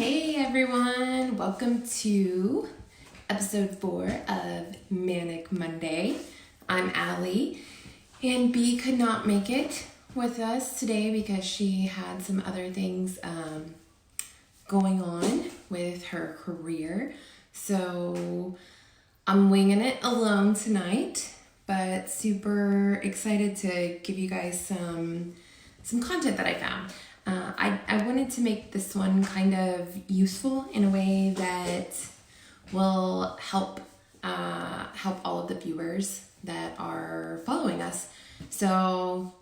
Hey everyone, welcome to episode 4 of Manic Monday. I'm Allie, and B could not make it with us today because she had some other things going on with her career. So I'm winging it alone tonight, but super excited to give you guys some content that I found. I wanted to make this one kind of useful in a way that will help all of the viewers that are following us. So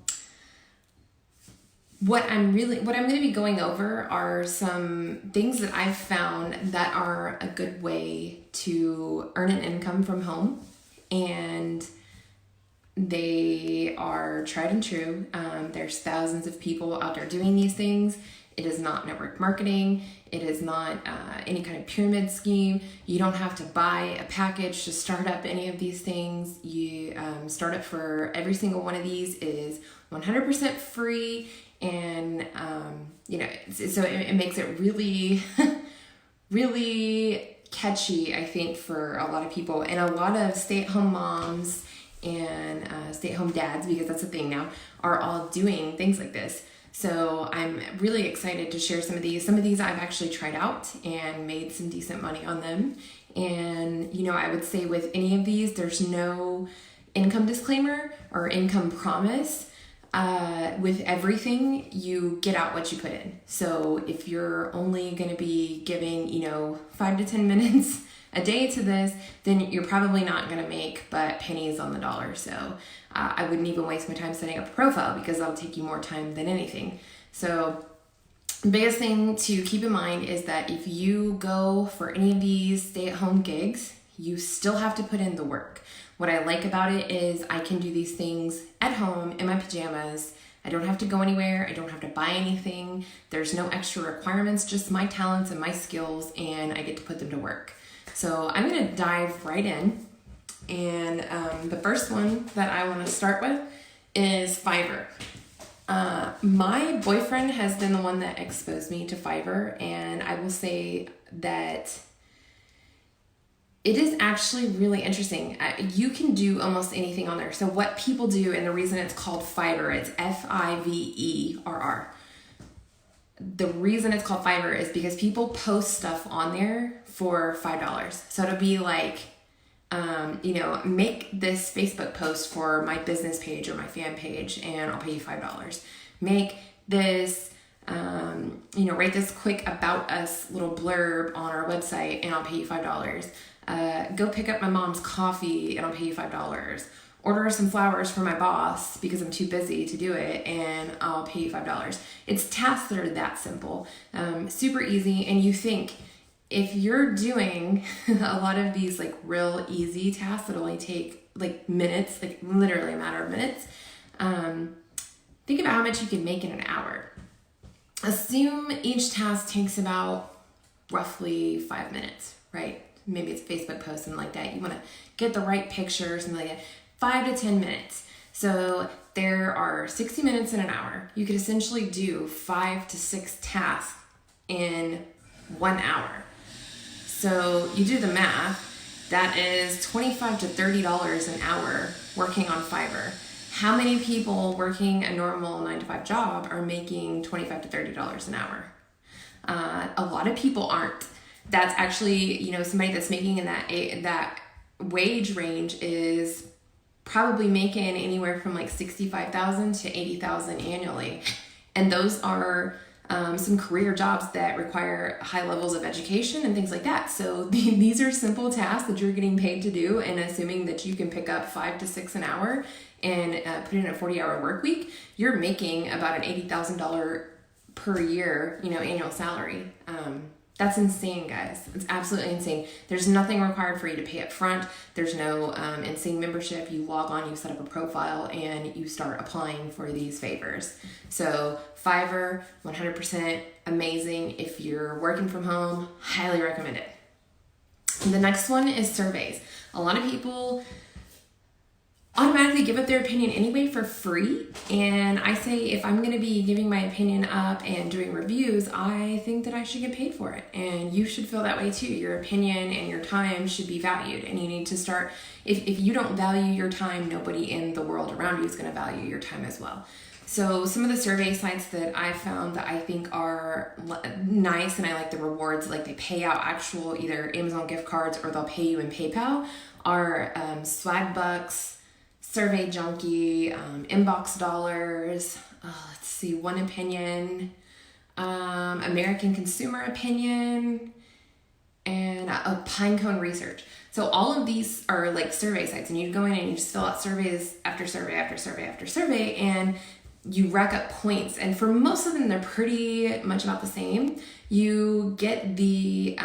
what I'm going to be going over are some things that I've found that are a good way to earn an income from home, and they are tried and true. There's thousands of people out there doing these things. It is not network marketing. It is not any kind of pyramid scheme. You don't have to buy a package to start up any of these things. You start up for every single one of these is 100% free, and so it makes it really, really catchy, I think, for a lot of people, and a lot of stay-at-home moms and stay-at-home dads, because that's a thing now, are all doing things like this. So I'm really excited to share some of these. Some of these I've actually tried out and made some decent money on them. And, I would say with any of these, there's no income disclaimer or income promise. With everything, you get out what you put in. So if you're only going to be giving, 5 to 10 minutes a day to this, then you're probably not going to make but pennies on the dollar. So I wouldn't even waste my time setting up a profile, because that'll take you more time than anything. So the biggest thing to keep in mind is that if you go for any of these stay-at-home gigs, you still have to put in the work. What I like about it is I can do these things at home in my pajamas. I don't have to go anywhere. I don't have to buy anything. There's no extra requirements, just my talents and my skills, and I get to put them to work. So I'm going to dive right in. And the first one that I want to start with is Fiverr. My boyfriend has been the one that exposed me to Fiverr, and I will say that it is actually really interesting. You can do almost anything on there. So what people do, and the reason it's called Fiverr, it's Fiverr. The reason it's called Fiverr is because people post stuff on there for $5. So it'll be like, make this Facebook post for my business page or my fan page, and I'll pay you $5. Make this, write this quick about us little blurb on our website, and I'll pay you $5. Go pick up my mom's coffee, and I'll pay you $5. Order some flowers for my boss because I'm too busy to do it, and I'll pay you $5. It's tasks that are that simple, super easy. And you think, if you're doing a lot of these like real easy tasks that only take like minutes, like literally a matter of minutes, think about how much you can make in an hour. Assume each task takes about roughly 5 minutes, right? Maybe it's a Facebook post and like that. You want to get the right pictures and like that. 5 to 10 minutes. So there are 60 minutes in an hour. You could essentially do 5 to 6 tasks in 1 hour. So you do the math, that is $25 to $30 an hour working on Fiverr. How many people working a normal 9-to-5 job are making $25 to $30 an hour? A lot of people aren't. That's actually, somebody that's making in that wage range is probably making anywhere from like $65,000 to $80,000 annually. And those are some career jobs that require high levels of education and things like that. So these are simple tasks that you're getting paid to do, and assuming that you can pick up 5 to 6 an hour and put in a 40-hour work week, you're making about an $80,000 per year, annual salary. That's insane, guys. It's absolutely insane. There's nothing required for you to pay up front. There's no insane membership. You log on, you set up a profile, and you start applying for these favors. So Fiverr, 100% amazing. If you're working from home, highly recommend it. The next one is surveys. A lot of people automatically give up their opinion anyway for free. And I say, if I'm going to be giving my opinion up and doing reviews, I think that I should get paid for it. And you should feel that way too. Your opinion and your time should be valued. And you need to start, if you don't value your time, nobody in the world around you is going to value your time as well. So some of the survey sites that I found that I think are nice, and I like the rewards, like they pay out actual either Amazon gift cards or they'll pay you in PayPal, are Swagbucks, Survey Junkie, Inbox Dollars, let's see, One Opinion, American Consumer Opinion, and Pinecone Research. So all of these are like survey sites, and you go in and you just fill out surveys after survey after survey after survey, and you rack up points. And for most of them, they're pretty much about the same. You get the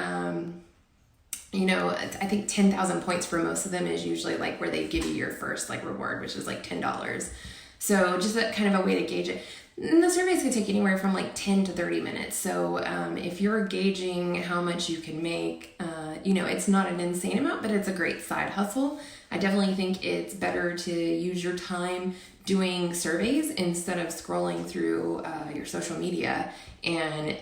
I think 10,000 points for most of them is usually like where they give you your first like reward, which is like $10. So just a kind of a way to gauge it. And the surveys can take anywhere from like 10 to 30 minutes. So if you're gauging how much you can make, it's not an insane amount, but it's a great side hustle. I definitely think it's better to use your time doing surveys instead of scrolling through your social media and,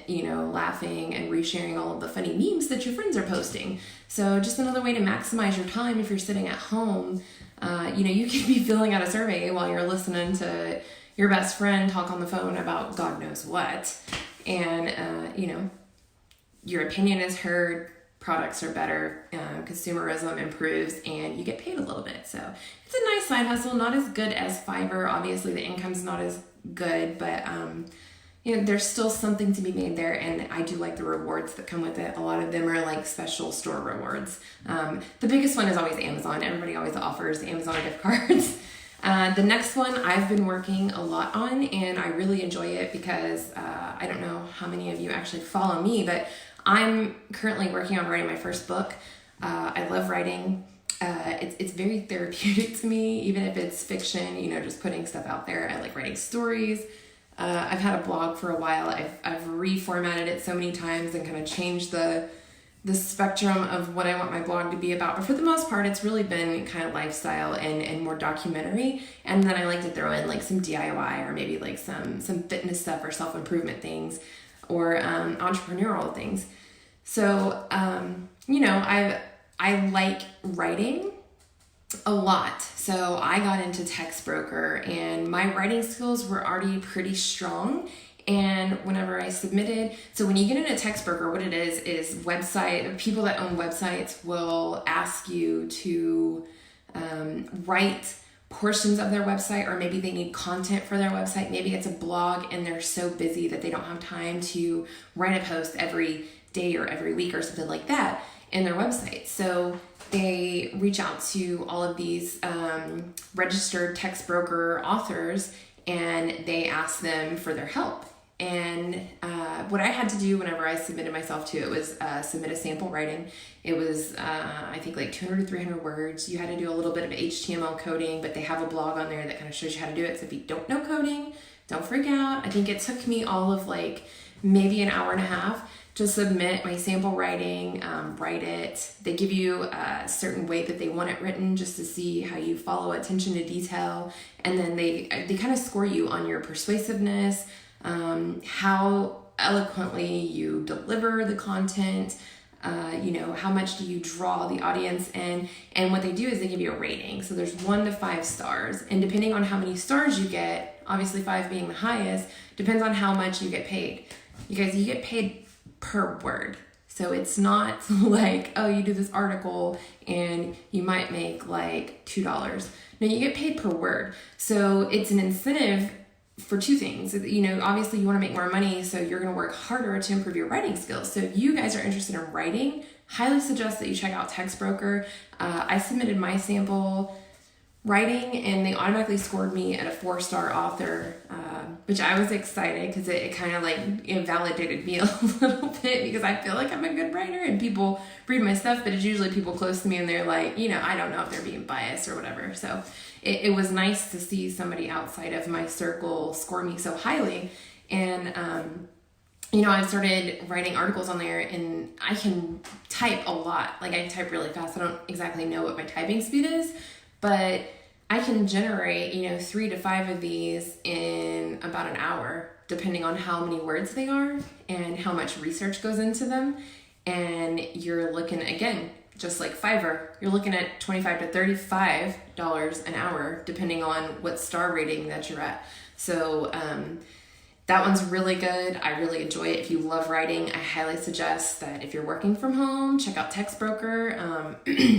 laughing and resharing all of the funny memes that your friends are posting. So just another way to maximize your time if you're sitting at home. You could be filling out a survey while you're listening to your best friend talk on the phone about God knows what. And, your opinion is heard, products are better, consumerism improves, and you get paid a little bit. So it's a nice side hustle, not as good as Fiverr. Obviously, the income's not as good, but there's still something to be made there, and I do like the rewards that come with it. A lot of them are like special store rewards. The biggest one is always Amazon. Everybody always offers Amazon gift cards. The next one I've been working a lot on, and I really enjoy it because I don't know how many of you actually follow me, but I'm currently working on writing my first book. I love writing. It's very therapeutic to me, even if it's fiction, just putting stuff out there. I like writing stories. I've had a blog for a while. I've reformatted it so many times and kind of changed the spectrum of what I want my blog to be about. But for the most part, it's really been kind of lifestyle and more documentary. And then I like to throw in like some DIY or maybe like some fitness stuff or self-improvement things or entrepreneurial things. So, I like writing a lot. So I got into Text Broker, and my writing skills were already pretty strong. And whenever I submitted, so when you get into Text Broker, what it is people that own websites will ask you to write portions of their website, or maybe they need content for their website. Maybe it's a blog and they're so busy that they don't have time to write a post every day or every week or something like that in their website. So they reach out to all of these registered Text Broker authors, and they ask them for their help. And what I had to do whenever I submitted myself to it was submit a sample writing. It was, I think, like 200 to 300 words. You had to do a little bit of HTML coding, but they have a blog on there that kind of shows you how to do it. So if you don't know coding, don't freak out. I think it took me all of like maybe an hour and a half to submit my sample writing, write it. They give you a certain way that they want it written just to see how you follow attention to detail. And then they kind of score you on your persuasiveness, how eloquently you deliver the content, how much do you draw the audience in. And what they do is they give you a rating. So there's 1 to 5 stars. And depending on how many stars you get, obviously 5 being the highest, depends on how much you get paid. You guys, you get paid per word. So it's not like, oh, you do this article and you might make like $2. No, you get paid per word. So it's an incentive for 2 things. Obviously you want to make more money, so you're going to work harder to improve your writing skills. So if you guys are interested in writing, highly suggest that you check out Text Broker. I submitted my sample writing, and they automatically scored me at a 4-star author, which I was excited because it kind of like validated me a little bit, because I feel like I'm a good writer and people read my stuff, but it's usually people close to me and they're like, I don't know if they're being biased or whatever. So it was nice to see somebody outside of my circle score me so highly. And I started writing articles on there, and I can type a lot. Like I type really fast. I don't exactly know what my typing speed is, but I can generate, 3 to 5 of these in about an hour, depending on how many words they are and how much research goes into them. And you're looking, again, just like Fiverr, you're looking at $25 to $35 an hour, depending on what star rating that you're at. So that one's really good. I really enjoy it. If you love writing, I highly suggest that if you're working from home, check out Text Broker.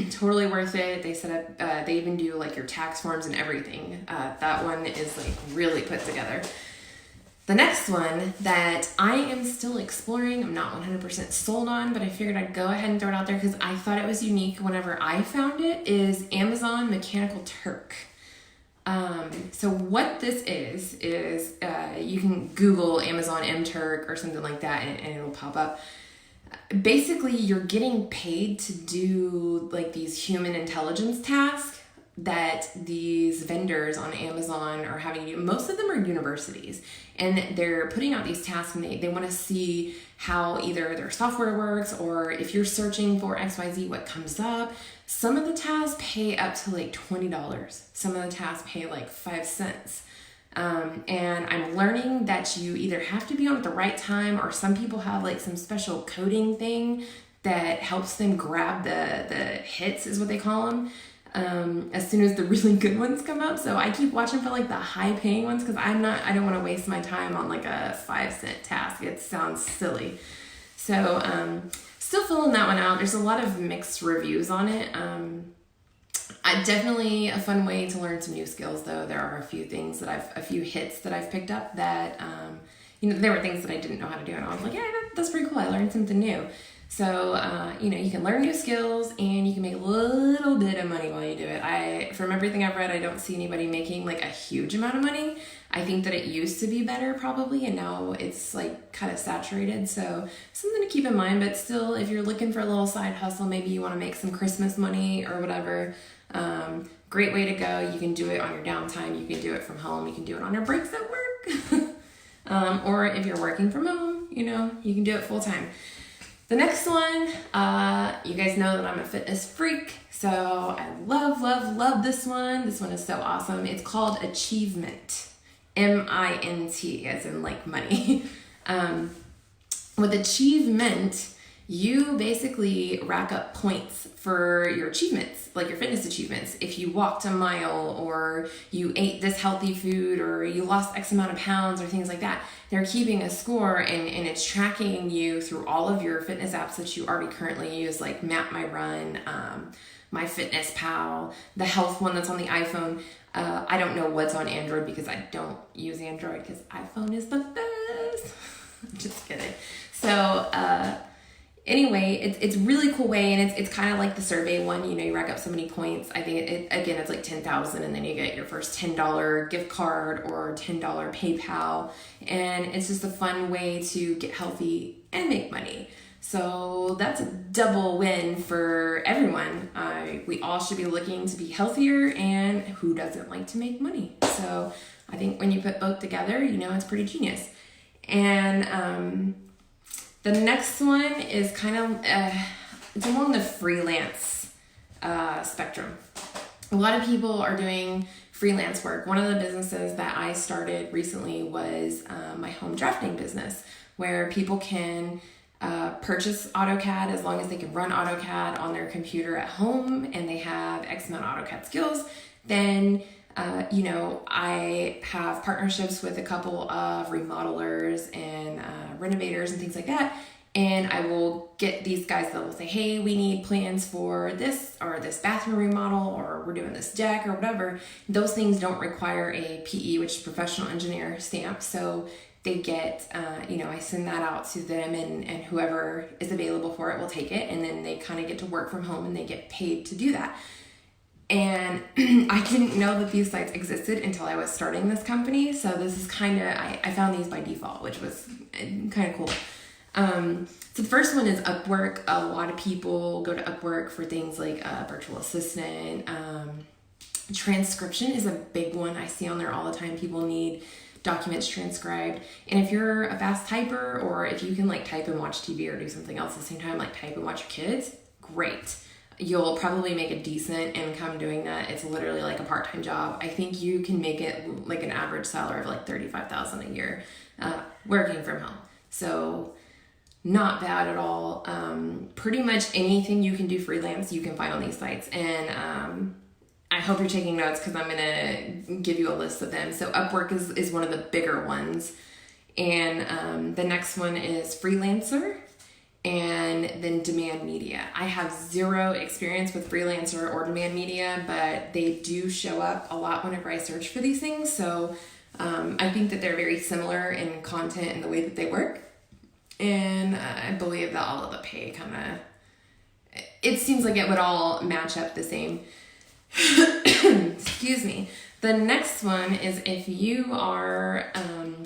Totally worth it. They set up, they even do like your tax forms and everything. That one is like really put together. The next one that I am still exploring, I'm not 100% sold on, but I figured I'd go ahead and throw it out there because I thought it was unique whenever I found it, is Amazon Mechanical Turk. So what this is you can Google Amazon Turk or something like that and it'll pop up. Basically, you're getting paid to do like these human intelligence tasks that these vendors on Amazon are having to do. Most of them are universities, and they're putting out these tasks and they want to see how either their software works, or if you're searching for XYZ, what comes up. Some of the tasks pay up to like $20. Some of the tasks pay like 5 cents. And I'm learning that you either have to be on at the right time, or some people have like some special coding thing that helps them grab the hits, is what they call them. As soon as the really good ones come up. So I keep watching for like the high paying ones because I don't want to waste my time on like a 5-cent task. It sounds silly. So, still filling that one out. There's a lot of mixed reviews on it. Definitely a fun way to learn some new skills though. There are a few hits that I've picked up that, there were things that I didn't know how to do and I was like, yeah, that's pretty cool. I learned something new. So, you can learn new skills and you can make a little bit of money while you do it. From everything I've read, I don't see anybody making like a huge amount of money. I think that it used to be better probably, and now it's like kind of saturated. So something to keep in mind, but still, if you're looking for a little side hustle, maybe you want to make some Christmas money or whatever, great way to go. You can do it on your downtime. You can do it from home. You can do it on your breaks at work. Or if you're working from home, you can do it full time. The next one, you guys know that I'm a fitness freak, so I love this one. This one is so awesome. It's called Achievement, MINT, as in like money. With Achievement, you basically rack up points for your achievements, like your fitness achievements. If you walked a mile, or you ate this healthy food, or you lost X amount of pounds, or things like that, they're keeping a score and it's tracking you through all of your fitness apps that you already currently use, like Map My Run, MyFitnessPal, the health one that's on the iPhone. I don't know what's on Android because I don't use Android because iPhone is the best. Just kidding. So, anyway, it's a really cool way, and it's kind of like the survey one. You rack up so many points. I think it's like 10,000, and then you get your first $10 gift card or $10 PayPal, and it's just a fun way to get healthy and make money. So that's a double win for everyone. We all should be looking to be healthier, and who doesn't like to make money? So I think when you put both together, it's pretty genius. And the next one is kind of, it's along the freelance spectrum. A lot of people are doing freelance work. One of the businesses that I started recently was my home drafting business, where people can purchase AutoCAD as long as they can run AutoCAD on their computer at home and they have X amount of AutoCAD skills. Then I have partnerships with a couple of remodelers and renovators and things like that. And I will get these guys that will say, hey, we need plans for this or this bathroom remodel, or we're doing this deck or whatever. Those things don't require a PE, which is professional engineer stamp. So they get, I send that out to them, and whoever is available for it will take it. And then they kind of get to work from home and they get paid to do that. And I didn't know that these sites existed until I was starting this company. So this is kind of, I found these by default, which was kind of cool. So the first one is Upwork. A lot of people go to Upwork for things like a virtual assistant. Transcription is a big one I see on there all the time. People need documents transcribed. And if you're a fast typer, or if you can like type and watch TV or do something else at the same time, like type and watch your kids, great. you'll probably make a decent income doing that. It's literally like a part-time job. I think you can make it like an average salary of like $35,000 a year working from home. So not bad at all. Pretty much anything you can do freelance, you can find on these sites. And I hope you're taking notes because I'm going to give you a list of them. So Upwork is one of the bigger ones. And the next one is Freelancer, and then Demand Media. I have zero experience with Freelancer or Demand Media, but they do show up a lot whenever I search for these things. So I think that they're very similar in content and the way that they work. And I believe that all of the pay it seems like it would all match up the same. Excuse me. The next one is if you are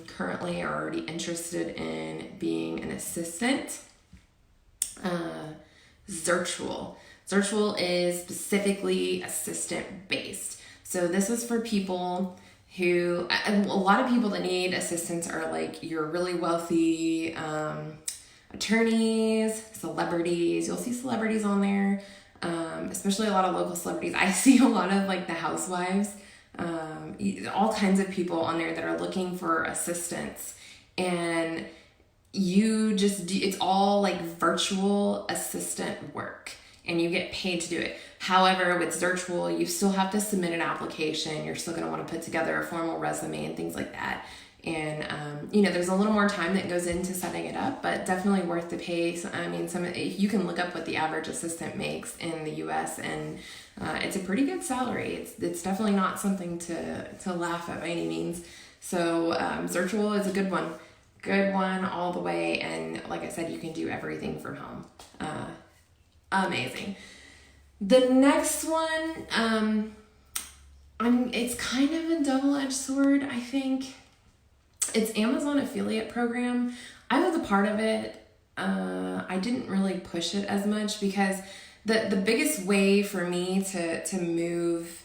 currently already interested in being an assistant, Zirtual. Zirtual is specifically assistant based. So this is for people who, a lot of people that need assistants are like your really wealthy attorneys, celebrities. You'll see celebrities on there, especially a lot of local celebrities. I see a lot of like the housewives, all kinds of people on there that are looking for assistants, and it's all like virtual assistant work and you get paid to do it. However, with Zirtual, you still have to submit an application. You're still going to want to put together a formal resume and things like that. And, there's a little more time that goes into setting it up, but definitely worth the pay. So, you can look up what the average assistant makes in the US, and it's a pretty good salary. It's definitely not something to laugh at by any means. So Zirtual is a good one. Good one all the way. And like I said, you can do everything from home. Amazing. The next one, it's kind of a double-edged sword, I think. It's Amazon affiliate program. I was a part of it. I didn't really push it as much because the biggest way for me to move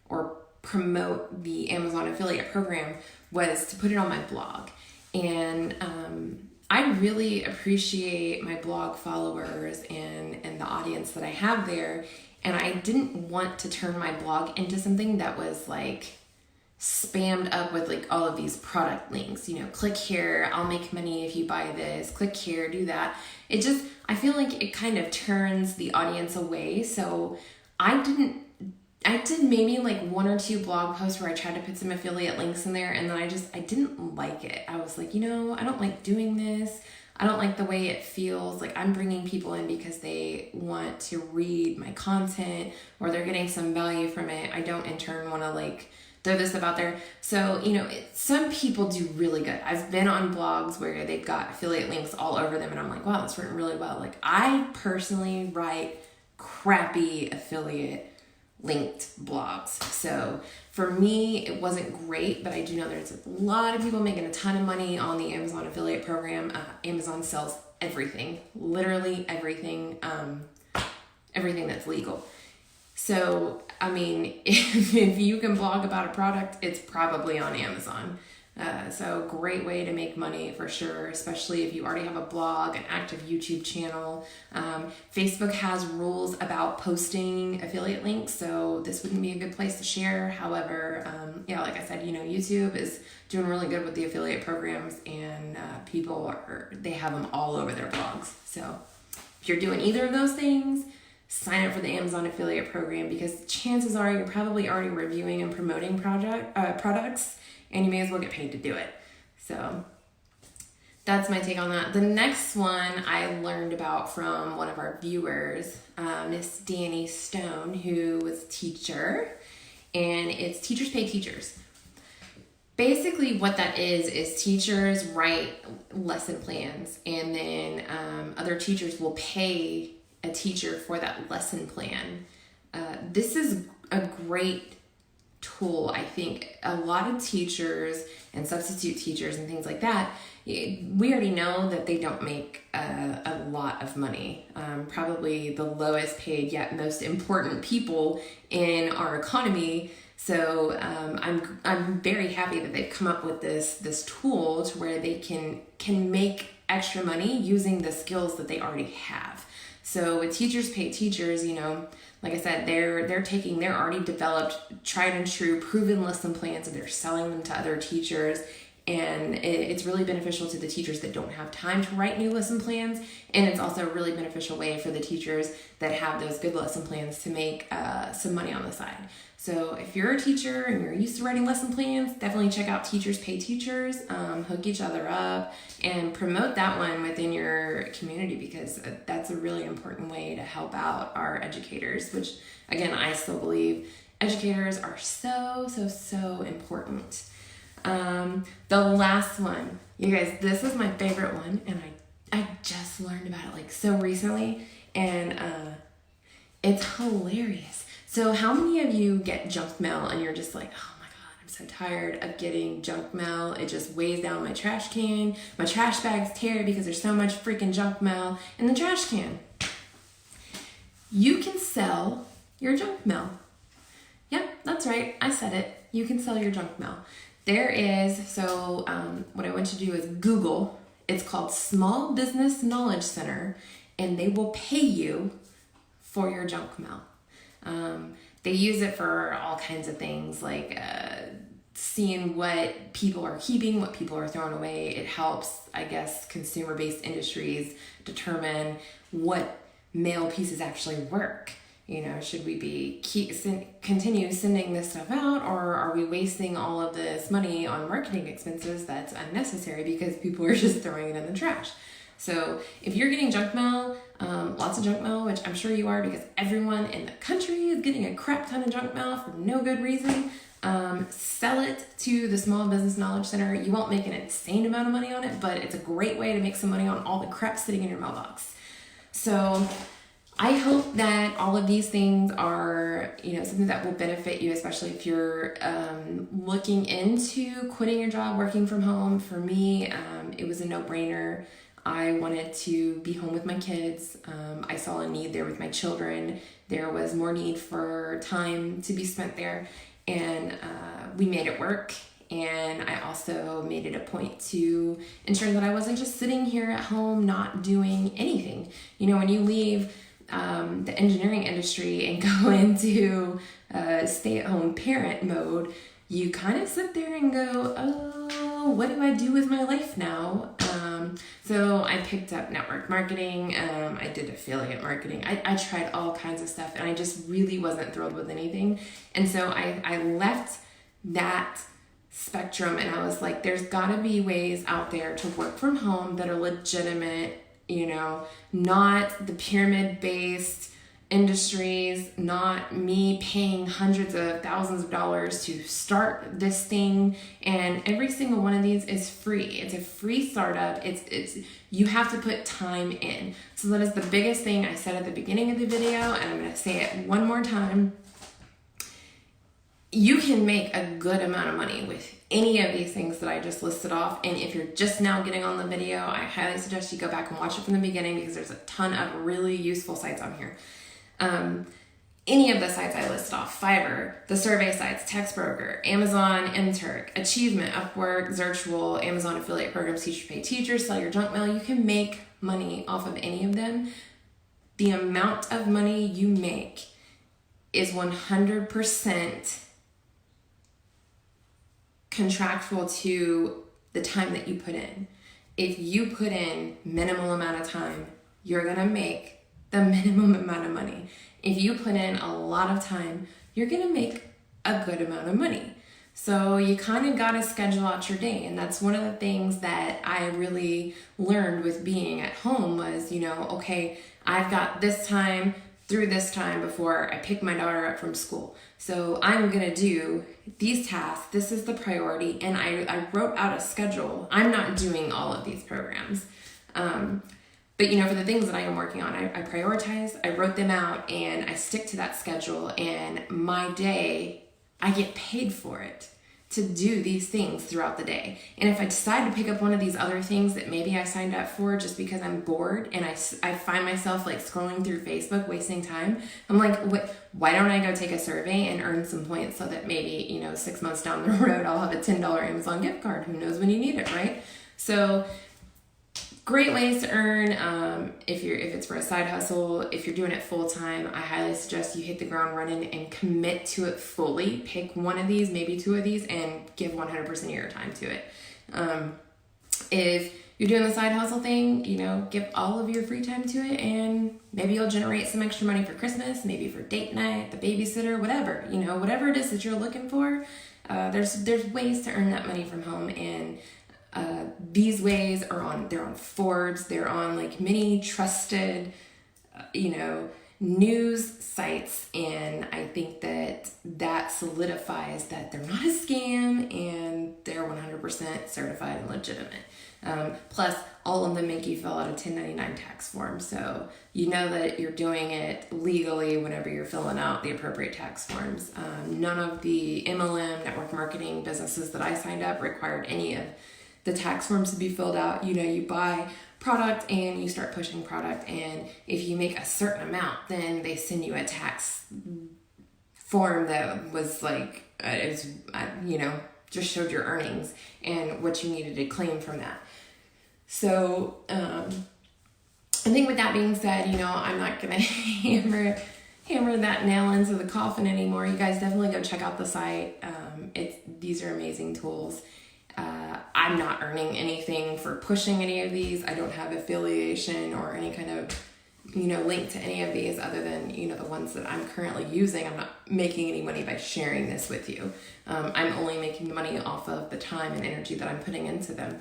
or promote the Amazon affiliate program was to put it on my blog. And I really appreciate my blog followers and the audience that I have there. And I didn't want to turn my blog into something that was like spammed up with like all of these product links. Click here, I'll make money if you buy this. Click here, do that. I feel like it kind of turns the audience away. So I did maybe like one or two blog posts where I tried to put some affiliate links in there, and then I didn't like it. I was like, I don't like doing this. I don't like the way it feels. Like I'm bringing people in because they want to read my content or they're getting some value from it. I don't in turn want to like throw this stuff out there. So, some people do really good. I've been on blogs where they've got affiliate links all over them and I'm like, wow, that's written really well. Like I personally write crappy affiliate linked blogs. So for me, it wasn't great, but I do know there's a lot of people making a ton of money on the Amazon affiliate program. Amazon sells everything, literally everything, everything that's legal. So, if you can blog about a product, it's probably on Amazon. So great way to make money for sure, especially if you already have a blog, an active YouTube channel. Facebook has rules about posting affiliate links, so this wouldn't be a good place to share. However, like I said, YouTube is doing really good with the affiliate programs, and they have them all over their blogs. So if you're doing either of those things, sign up for the Amazon affiliate program, because chances are you're probably already reviewing and promoting products, and you may as well get paid to do it. So that's my take on that. The next one I learned about from one of our viewers, Miss Danny Stone, who was a teacher, and it's Teachers Pay Teachers. Basically what that is teachers write lesson plans, and then other teachers will pay a teacher for that lesson plan. This is a great tool. I think a lot of teachers and substitute teachers and things like that, we already know that they don't make a lot of money. Probably the lowest paid yet most important people in our economy. So I'm very happy that they've come up with this tool to where they can make extra money using the skills that they already have. So with Teachers Pay Teachers, you know, like I said, they're taking their already developed, tried and true, proven lesson plans, and they're selling them to other teachers. And it's really beneficial to the teachers that don't have time to write new lesson plans. And it's also a really beneficial way for the teachers that have those good lesson plans to make some money on the side. So if you're a teacher and you're used to writing lesson plans, definitely check out Teachers Pay Teachers, hook each other up, and promote that one within your community, because that's a really important way to help out our educators, which, again, I still believe educators are so, so, so important. The last one, you guys, this is my favorite one, and I just learned about it like so recently, and it's hilarious. So how many of you get junk mail and you're just like, oh my God, I'm so tired of getting junk mail. It just weighs down my trash can. My trash bags tear because there's so much freaking junk mail in the trash can. You can sell your junk mail. Yep, that's right. I said it. You can sell your junk mail. There is, so what I want you to do is Google. It's called Small Business Knowledge Center, and they will pay you for your junk mail. They use it for all kinds of things, like seeing what people are keeping, what people are throwing away. It helps, I guess, consumer-based industries determine what mail pieces actually work. You know, should we be continue sending this stuff out, or are we wasting all of this money on marketing expenses that's unnecessary because people are just throwing it in the trash? So if you're getting junk mail, lots of junk mail, which I'm sure you are because everyone in the country is getting a crap ton of junk mail for no good reason, sell it to the Small Business Knowledge Center. You won't make an insane amount of money on it, but it's a great way to make some money on all the crap sitting in your mailbox. So I hope that all of these things are, you know, something that will benefit you, especially if you're looking into quitting your job, working from home. For me, it was a no-brainer. I wanted to be home with my kids. I saw a need there with my children. There was more need for time to be spent there, and we made it work. And I also made it a point to ensure that I wasn't just sitting here at home not doing anything. You know, when you leave the engineering industry and go into stay-at-home parent mode, you kind of sit there and go, oh, what do I do with my life now? So I picked up network marketing. I did affiliate marketing. I tried all kinds of stuff, and I just really wasn't thrilled with anything. And so I left that spectrum, and I was like, there's got to be ways out there to work from home that are legitimate, you know, not the pyramid-based industries, not me paying hundreds of thousands of dollars to start this thing. And every single one of these is free. It's a free startup. It's you have to put time in. So that is the biggest thing I said at the beginning of the video, and I'm going to say it one more time. You can make a good amount of money with any of these things that I just listed off. And if you're just now getting on the video, I highly suggest you go back and watch it from the beginning, because there's a ton of really useful sites on here. Any of the sites I listed off: Fiverr, the survey sites, TextBroker, Amazon, Turk, Achievement, Upwork, Zirtual, Amazon affiliate programs, Teachers Pay Teachers, sell your junk mail. You can make money off of any of them. The amount of money you make is 100% contractual to the time that you put in. If you put in minimal amount of time, you're gonna make the minimum amount of money. If you put in a lot of time, you're gonna make a good amount of money. So you kind of gotta schedule out your day, and that's one of the things that I really learned with being at home was, you know, okay, I've got this time through this time before I pick my daughter up from school. So I'm gonna do these tasks, this is the priority, and I wrote out a schedule. I'm not doing all of these programs. But you know, for the things that I am working on, I prioritize, I wrote them out, and I stick to that schedule, and my day, I get paid for it to do these things throughout the day. And if I decide to pick up one of these other things that maybe I signed up for just because I'm bored and I find myself like scrolling through Facebook, wasting time, I'm like, why don't I go take a survey and earn some points so that maybe, you know, 6 months down the road, I'll have a $10 Amazon gift card. Who knows when you need it, right? So great ways to earn. If it's for a side hustle, if you're doing it full time, I highly suggest you hit the ground running and commit to it fully. Pick one of these, maybe two of these, and give 100% of your time to it. If you're doing the side hustle thing, give all of your free time to it, and maybe you'll generate some extra money for Christmas, maybe for date night, the babysitter, whatever, whatever it is that you're looking for. There's ways to earn that money from home, and these ways they're on Forbes, they're on like many trusted, news sites, and I think that solidifies that they're not a scam and they're 100% certified and legitimate. Plus, all of them make you fill out a 1099 tax form, so you know that you're doing it legally whenever you're filling out the appropriate tax forms. None of the MLM network marketing businesses that I signed up required any of the tax forms to be filled out. You buy product and you start pushing product, and if you make a certain amount, then they send you a tax form that was like, just showed your earnings and what you needed to claim from that. So I think with that being said, I'm not gonna hammer that nail into the coffin anymore. You guys definitely go check out the site. These are amazing tools. I'm not earning anything for pushing any of these. I don't have affiliation or any kind of, link to any of these other than, the ones that I'm currently using. I'm not making any money by sharing this with you. I'm only making money off of the time and energy that I'm putting into them.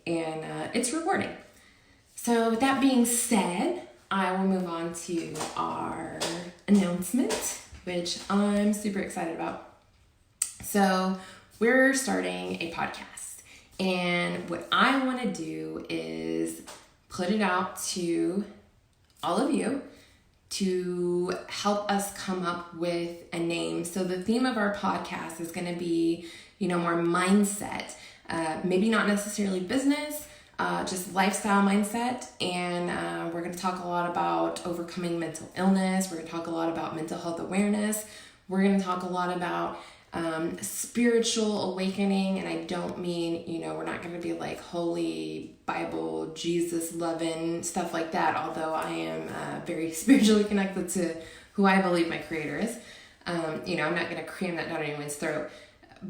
And it's rewarding. So with that being said, I will move on to our announcement, which I'm super excited about. So we're starting a podcast, and what I want to do is put it out to all of you to help us come up with a name. So the theme of our podcast is going to be, more mindset, maybe not necessarily business, just lifestyle mindset. And we're going to talk a lot about overcoming mental illness. We're going to talk a lot about mental health awareness. We're going to talk a lot about spiritual awakening, and I don't mean, we're not going to be like holy Bible, Jesus loving stuff like that, although I am very spiritually connected to who I believe my creator is. I'm not going to cram that down anyone's throat.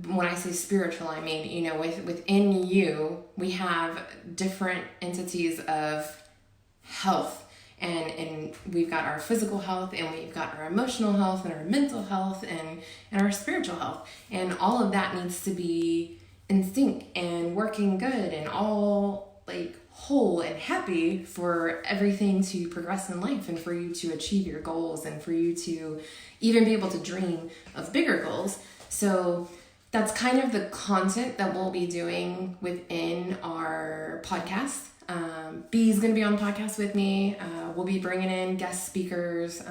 When I say spiritual, I mean, within you, we have different entities of health. And we've got our physical health, and we've got our emotional health, and our mental health, and our spiritual health. And all of that needs to be in sync and working good and all like whole and happy for everything to progress in life, and for you to achieve your goals, and for you to even be able to dream of bigger goals. So that's kind of the content that we'll be doing within our podcast. B's going to be on the podcast with me. We'll be bringing in guest speakers,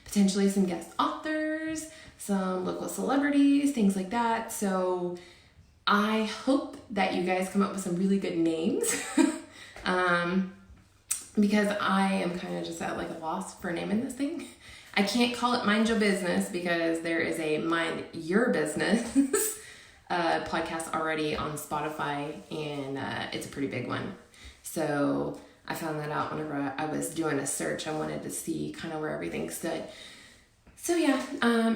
potentially some guest authors, some local celebrities, things like that. So I hope that you guys come up with some really good names, because I am kind of just at like a loss for naming this thing. I can't call it Mind Your Business because there is a Mind Your Business podcast already on Spotify, and it's a pretty big one. So I found that out whenever I was doing a search. I wanted to see kind of where everything stood. So yeah,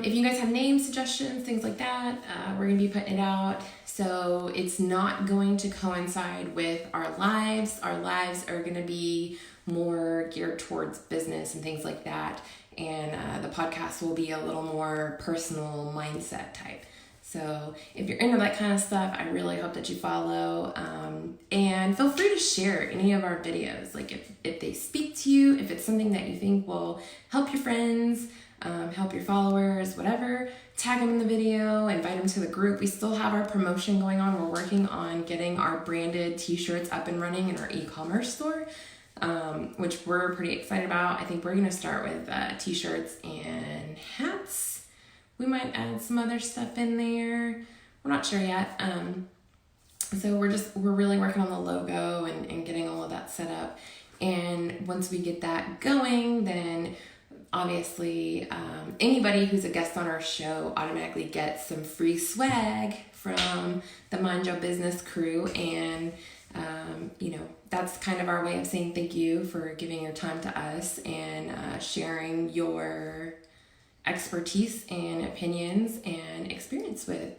if you guys have name suggestions, things like that, we're going to be putting it out. So it's not going to coincide with our lives. Our lives are going to be more geared towards business and things like that. And the podcast will be a little more personal mindset type. So if you're into that kind of stuff, I really hope that you follow, and feel free to share any of our videos. Like if they speak to you, if it's something that you think will help your friends, help your followers, whatever, tag them in the video, invite them to the group. We still have our promotion going on. We're working on getting our branded t-shirts up and running in our e-commerce store, which we're pretty excited about. I think we're going to start with t-shirts and hats. We might add some other stuff in there. We're not sure yet. So we're really working on the logo and getting all of that set up. And once we get that going, then obviously anybody who's a guest on our show automatically gets some free swag from the Mind Your Business crew. And That's kind of our way of saying thank you for giving your time to us and sharing your expertise and opinions and experience with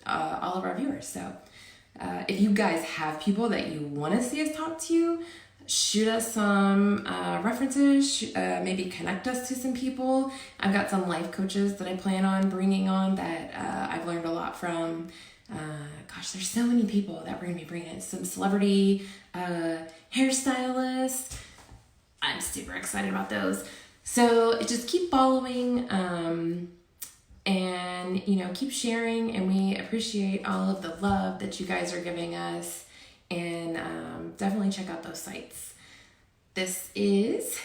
all of our viewers. So if you guys have people that you want to see us talk to, shoot us some references, maybe connect us to some people. I've got some life coaches that I plan on bringing on that I've learned a lot from. There's so many people that we're going to be bringing in. Some celebrity hairstylists. I'm super excited about those. So just keep following and, keep sharing. And we appreciate all of the love that you guys are giving us. And definitely check out those sites. This is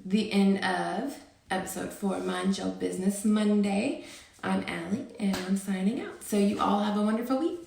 the end of episode 4, Mind Your Business Monday. I'm Allie, and I'm signing out. So you all have a wonderful week.